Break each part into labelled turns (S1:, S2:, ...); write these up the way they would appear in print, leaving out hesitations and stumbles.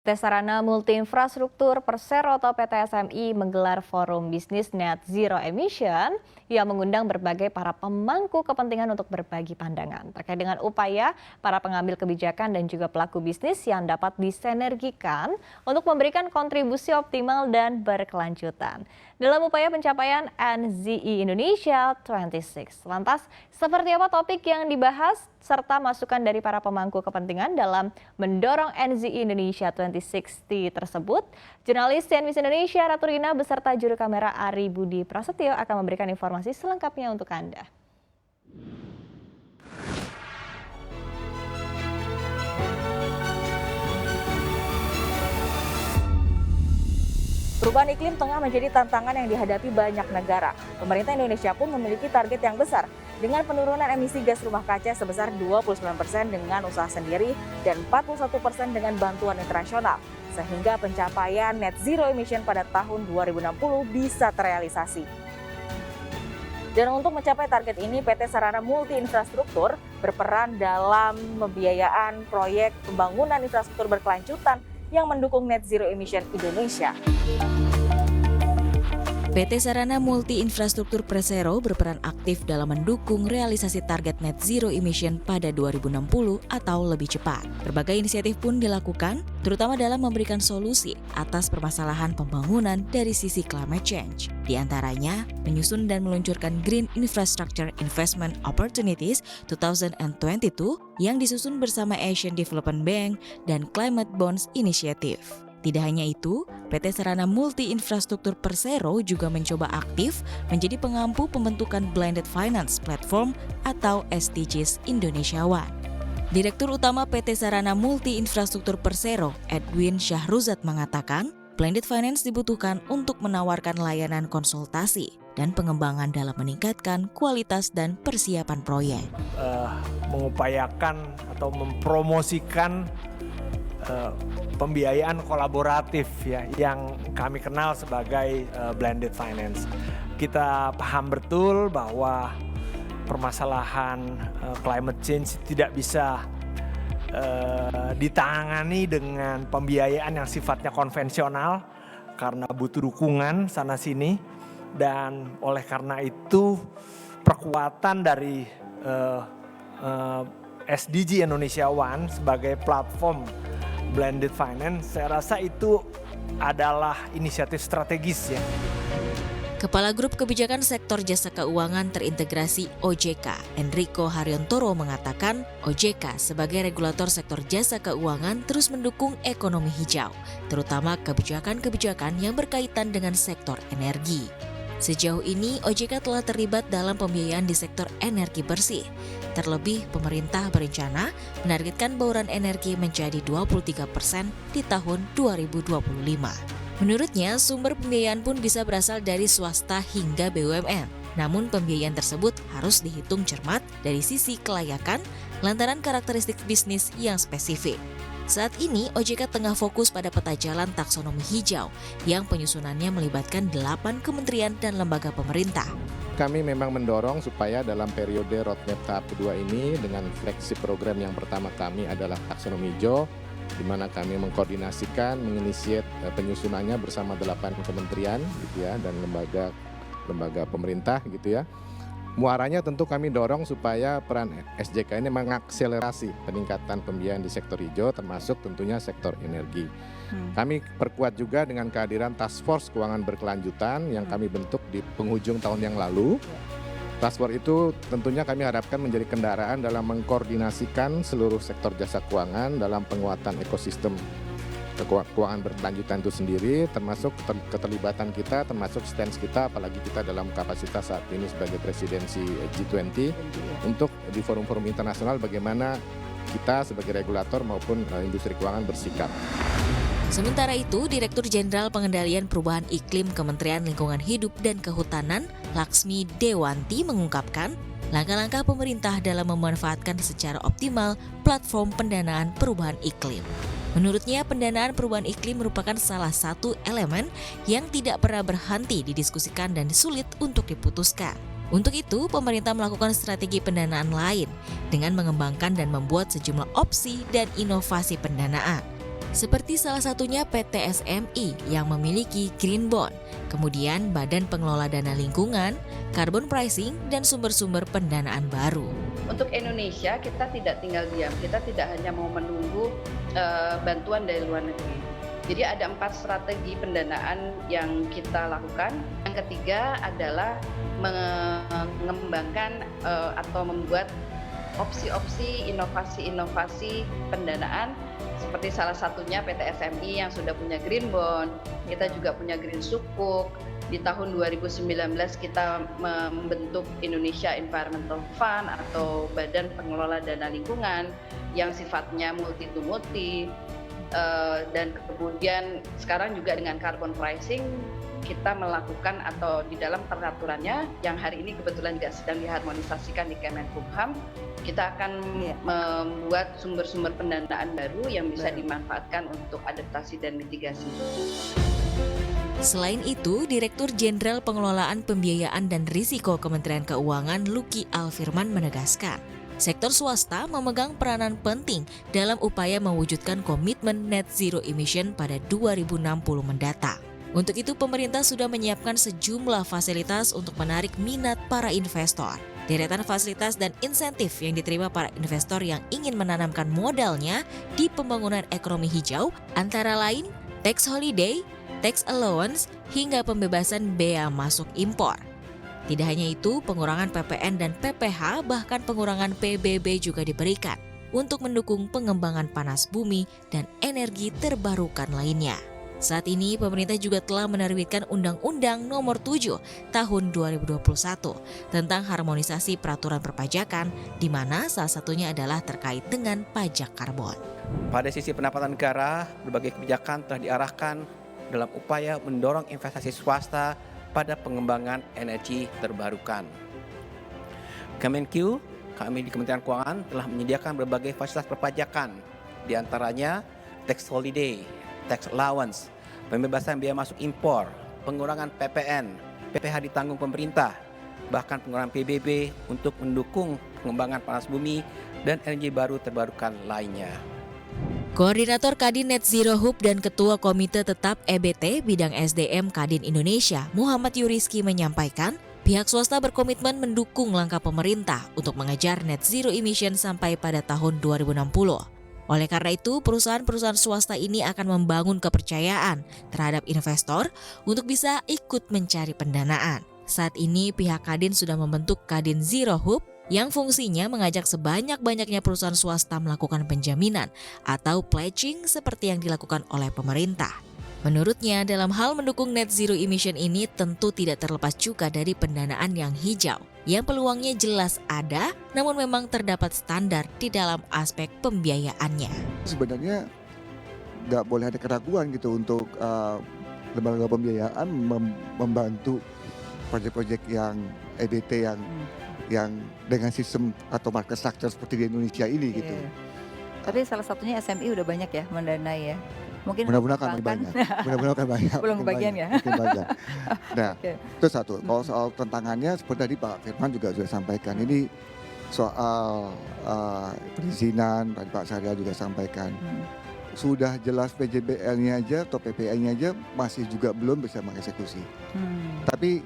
S1: PT Sarana Multi Infrastruktur Persero atau PT SMI menggelar forum bisnis Net Zero Emission yang mengundang berbagai para pemangku kepentingan untuk berbagi pandangan terkait dengan upaya para pengambil kebijakan dan juga pelaku bisnis yang dapat disinergikan untuk memberikan kontribusi optimal dan berkelanjutan dalam upaya pencapaian NZE Indonesia 26. Lantas, seperti apa topik yang dibahas serta masukan dari para pemangku kepentingan dalam mendorong NZE Indonesia 2060 tersebut? Jurnalis CNBC Indonesia Ratu Rina beserta juru kamera Ari Budi Prasetyo akan memberikan informasi selengkapnya untuk Anda.
S2: Perubahan iklim tengah menjadi tantangan yang dihadapi banyak negara. Pemerintah Indonesia pun memiliki target yang besar dengan penurunan emisi gas rumah kaca sebesar 29% dengan usaha sendiri dan 41% dengan bantuan internasional. Sehingga pencapaian net zero emission pada tahun 2060 bisa terrealisasi. Dan untuk mencapai target ini, PT Sarana Multi Infrastruktur berperan dalam pembiayaan proyek pembangunan infrastruktur berkelanjutan yang mendukung net zero emission Indonesia.
S3: PT Sarana Multi Infrastruktur Persero berperan aktif dalam mendukung realisasi target net zero emission pada 2060 atau lebih cepat. Berbagai inisiatif pun dilakukan, terutama dalam memberikan solusi atas permasalahan pembangunan dari sisi climate change. Di antaranya, menyusun dan meluncurkan Green Infrastructure Investment Opportunities 2022 yang disusun bersama Asian Development Bank dan Climate Bonds Initiative. Tidak hanya itu, PT Sarana Multi Infrastruktur Persero juga mencoba aktif menjadi pengampu pembentukan Blended Finance Platform atau SDGs Indonesia One. Direktur Utama PT Sarana Multi Infrastruktur Persero, Edwin Syahruzat mengatakan, Blended Finance dibutuhkan untuk menawarkan layanan konsultasi dan pengembangan dalam meningkatkan kualitas dan persiapan proyek.
S4: Mengupayakan atau mempromosikan pembiayaan kolaboratif ya yang kami kenal sebagai blended finance. Kita paham betul bahwa permasalahan climate change tidak bisa ditangani dengan pembiayaan yang sifatnya konvensional karena butuh dukungan sana sini, dan oleh karena itu perkuatan dari SDG Indonesia One sebagai platform Blended Finance, saya rasa itu adalah inisiatif strategis ya.
S3: Kepala Grup Kebijakan Sektor Jasa Keuangan Terintegrasi OJK, Enrico Haryontoro mengatakan, OJK sebagai regulator sektor jasa keuangan terus mendukung ekonomi hijau, terutama kebijakan-kebijakan yang berkaitan dengan sektor energi. Sejauh ini, OJK telah terlibat dalam pembiayaan di sektor energi bersih. Terlebih, pemerintah berencana menargetkan bauran energi menjadi 23% di tahun 2025. Menurutnya, sumber pembiayaan pun bisa berasal dari swasta hingga BUMN. Namun, pembiayaan tersebut harus dihitung cermat dari sisi kelayakan lantaran karakteristik bisnis yang spesifik. Saat ini, OJK tengah fokus pada peta jalan taksonomi hijau yang penyusunannya melibatkan 8 kementerian dan lembaga pemerintah.
S5: Kami memang mendorong supaya dalam periode roadmap tahap kedua ini dengan flagship program yang pertama kami adalah taksonomi hijau, di mana kami mengkoordinasikan, menginisiat penyusunannya bersama 8 kementerian gitu ya, dan lembaga pemerintah gitu ya. Muaranya tentu kami dorong supaya peran SJK ini mengakselerasi peningkatan pembiayaan di sektor hijau termasuk tentunya sektor energi. Kami perkuat juga dengan kehadiran Task Force Keuangan Berkelanjutan yang kami bentuk di penghujung tahun yang lalu. Task Force itu tentunya kami harapkan menjadi kendaraan dalam mengkoordinasikan seluruh sektor jasa keuangan dalam penguatan ekosistem keuangan berkelanjutan itu sendiri, termasuk keterlibatan kita, termasuk stance kita, apalagi kita dalam kapasitas saat ini sebagai presidensi G20 untuk di forum-forum internasional bagaimana kita sebagai regulator maupun industri keuangan bersikap.
S3: Sementara itu, Direktur Jenderal Pengendalian Perubahan Iklim Kementerian Lingkungan Hidup dan Kehutanan, Laksmi Dewanti mengungkapkan, langkah-langkah pemerintah dalam memanfaatkan secara optimal platform pendanaan perubahan iklim. Menurutnya, pendanaan perubahan iklim merupakan salah satu elemen yang tidak pernah berhenti didiskusikan dan sulit untuk diputuskan. Untuk itu, pemerintah melakukan strategi pendanaan lain dengan mengembangkan dan membuat sejumlah opsi dan inovasi pendanaan. Seperti salah satunya PT SMI yang memiliki Green Bond, kemudian Badan Pengelola Dana Lingkungan, Carbon Pricing, dan sumber-sumber pendanaan baru.
S6: Untuk Indonesia, kita tidak tinggal diam, kita tidak hanya mau menunggu bantuan dari luar negeri. Jadi ada 4 strategi pendanaan yang kita lakukan. Yang ketiga adalah mengembangkan atau membuat opsi-opsi inovasi-inovasi pendanaan, seperti salah satunya PT SMI yang sudah punya Green Bond, kita juga punya Green Sukuk. Di tahun 2019 kita membentuk Indonesia Environmental Fund atau Badan Pengelola Dana Lingkungan yang sifatnya multi to multi. Dan kemudian sekarang juga dengan carbon pricing kita melakukan atau di dalam peraturannya yang hari ini kebetulan juga sedang diharmonisasikan di Kemenkumham, kita akan membuat sumber-sumber pendanaan baru yang bisa dimanfaatkan untuk adaptasi dan mitigasi.
S3: Selain itu, Direktur Jenderal Pengelolaan Pembiayaan dan Risiko Kementerian Keuangan Luki Alfirman menegaskan, sektor swasta memegang peranan penting dalam upaya mewujudkan komitmen net zero emission pada 2060 mendatang. Untuk itu, pemerintah sudah menyiapkan sejumlah fasilitas untuk menarik minat para investor. Deretan fasilitas dan insentif yang diterima para investor yang ingin menanamkan modalnya di pembangunan ekonomi hijau antara lain tax holiday, tax allowance, hingga pembebasan bea masuk impor. Tidak hanya itu, pengurangan PPN dan PPh bahkan pengurangan PBB juga diberikan untuk mendukung pengembangan panas bumi dan energi terbarukan lainnya. Saat ini, pemerintah juga telah menerbitkan Undang-Undang Nomor 7 Tahun 2021 tentang harmonisasi peraturan perpajakan, di mana salah satunya adalah terkait dengan pajak karbon.
S7: Pada sisi pendapatan negara, berbagai kebijakan telah diarahkan dalam upaya mendorong investasi swasta pada pengembangan energi terbarukan. Kemenq, kami di Kementerian Keuangan telah menyediakan berbagai fasilitas perpajakan, di antaranya tax holiday, tax allowance, pembebasan biaya masuk impor, pengurangan PPN, PPh ditanggung pemerintah, bahkan pengurangan PBB untuk mendukung pengembangan panas bumi dan energi baru terbarukan lainnya.
S3: Koordinator Kadin Net Zero Hub dan Ketua Komite Tetap EBT Bidang SDM Kadin Indonesia, Muhammad Yuriski menyampaikan, pihak swasta berkomitmen mendukung langkah pemerintah untuk mengejar net zero emission sampai pada tahun 2060. Oleh karena itu, perusahaan-perusahaan swasta ini akan membangun kepercayaan terhadap investor untuk bisa ikut mencari pendanaan. Saat ini, pihak Kadin sudah membentuk Kadin Zero Hub yang fungsinya mengajak sebanyak-banyaknya perusahaan swasta melakukan penjaminan atau pledging seperti yang dilakukan oleh pemerintah. Menurutnya, dalam hal mendukung net zero emission ini tentu tidak terlepas juga dari pendanaan yang hijau, yang peluangnya jelas ada, namun memang terdapat standar di dalam aspek pembiayaannya.
S8: Sebenarnya nggak boleh ada keraguan gitu untuk lembaga pembiayaan membantu proyek-proyek yang EBT yang dengan sistem atau market structure seperti di Indonesia ini gitu.
S9: Tapi salah satunya SMI udah banyak ya mendanai ya. Mungkin
S8: Mudah-mudahan akan banyak. Mudah-mudahan banyak.
S9: Belum kebagian ya.
S8: Mungkin banyak. Nah,
S9: Oke.
S8: itu satu. Kalau soal tantangannya seperti tadi Pak Firman juga sudah sampaikan. Ini soal perizinan, tadi Pak Sarya juga sampaikan. Sudah jelas PJBL-nya aja atau PPN-nya aja masih juga belum bisa mengeksekusi. Tapi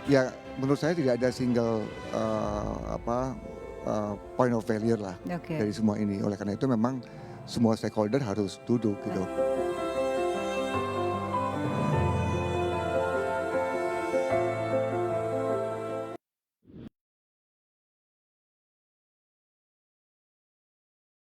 S8: ya menurut saya tidak ada single point of failure lah dari semua ini. Oleh karena itu memang semua stakeholder harus duduk gitu.